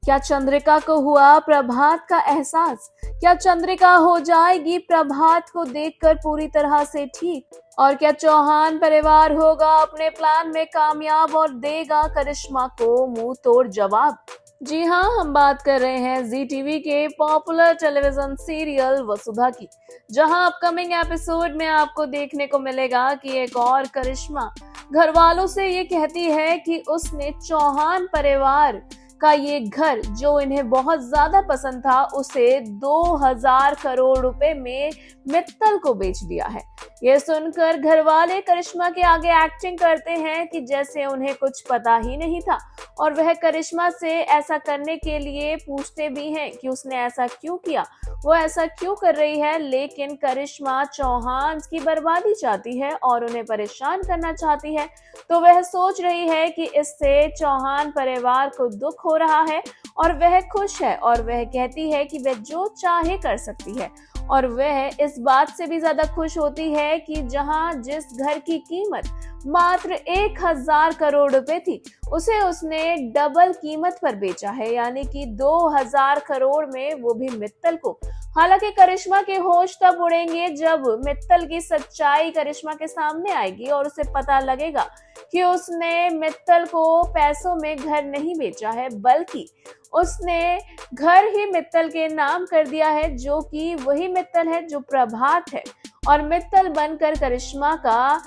क्या चंद्रिका को हुआ प्रभात का एहसास? क्या चंद्रिका हो जाएगी प्रभात को देखकर पूरी तरह से ठीक? और क्या चौहान परिवार होगा अपने प्लान में कामयाब और देगा करिश्मा को मुंह तोड़ जवाब? जी हाँ, हम बात कर रहे हैं जी टीवी के पॉपुलर टेलीविजन सीरियल वसुधा की, जहां अपकमिंग एपिसोड में आपको देखने को मिलेगा कि एक और करिश्मा घर वालों से ये कहती है कि उसने चौहान परिवार का ये घर जो इन्हें बहुत ज्यादा पसंद था उसे 2000 करोड़ रुपए में मित्तल को बेच दिया है। ये सुनकर घर वाले करिश्मा के आगे एक्टिंग करते हैं कि जैसे उन्हें कुछ पता ही नहीं था, और वह करिश्मा से ऐसा करने के लिए पूछते भी हैं कि उसने ऐसा क्यों किया, वो ऐसा क्यों कर रही है। लेकिन करिश्मा चौहान की बर्बादी चाहती है और उन्हें परेशान करना चाहती है, तो वह सोच रही है कि इससे चौहान परिवार को दुख हो रहा है और वह खुश है, और वह कहती है कि वह जो चाहे कर सकती है। और वह इस बात से भी ज्यादा खुश होती है कि जहां जिस घर की कीमत मात्र 1000 करोड़ रुपए थी, उसे उसने डबल कीमत पर बेचा है, यानी कि 2000 करोड़ में, वो भी मित्तल को। हालांकि करिश्मा के होश तब उड़ेंगे जब मित्तल की सच्चाई करिश्मा के सामने आएगी और उसे पता लगेगा कि उसने मित्तल को पैसों में घर नहीं बेचा है, बल्कि उसने घर ही मित्तल के नाम कर दिया है, जो कि वही मित्तल है जो प्रभात है। और मित्तल बनकर करिश्मा का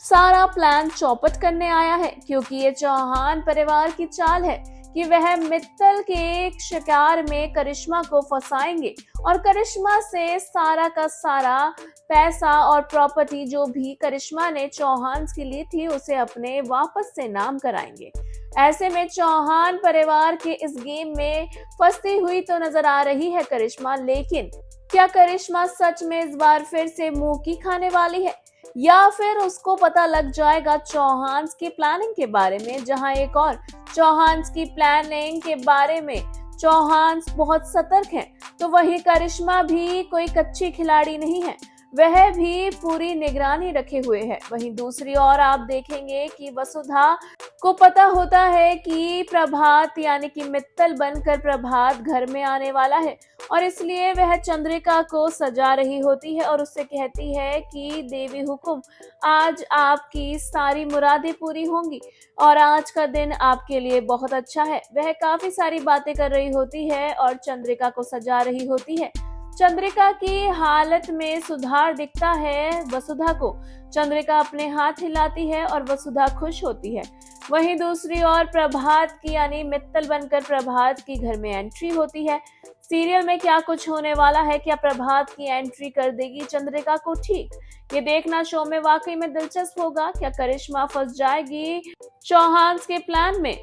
सारा प्लान चौपट करने आया है, क्योंकि ये चौहान परिवार की चाल है कि वह मित्तल के शिकार में करिश्मा को फंसाएंगे और करिश्मा से सारा का सारा पैसा और प्रॉपर्टी जो भी करिश्मा ने चौहान के लिए थी उसे अपने वापस से नाम कराएंगे। ऐसे में चौहान परिवार के इस गेम में फंसी हुई तो नजर आ रही है करिश्मा, लेकिन क्या करिश्मा सच में इस बार फिर से मुंह की खाने वाली है, या फिर उसको पता लग जाएगा चौहान की प्लानिंग के बारे में, जहां एक और चौहान की प्लानिंग के बारे में चौहान बहुत सतर्क हैं, तो वहीं करिश्मा भी कोई कच्ची खिलाड़ी नहीं है, वह भी पूरी निगरानी रखे हुए है। वहीं दूसरी ओर आप देखेंगे कि वसुधा को पता होता है कि प्रभात यानी कि मित्तल बनकर प्रभात घर में आने वाला है, और इसलिए वह चंद्रिका को सजा रही होती है और उससे कहती है कि देवी हुकुम, आज आपकी सारी मुरादें पूरी होंगी और आज का दिन आपके लिए बहुत अच्छा है। वह काफी सारी बातें कर रही होती है और चंद्रिका को सजा रही होती है। चंद्रिका की हालत में सुधार दिखता है वसुधा को। चंद्रिका अपने हाथ हिलाती है और वसुधा खुश होती है। वहीं दूसरी ओर प्रभात की यानी मित्तल बनकर प्रभात की घर में एंट्री होती है। सीरियल में क्या कुछ होने वाला है, क्या प्रभात की एंट्री कर देगी चंद्रिका को ठीक, ये देखना शो में वाकई में दिलचस्प होगा। क्या करिश्मा फंस जाएगी चौहान के प्लान में?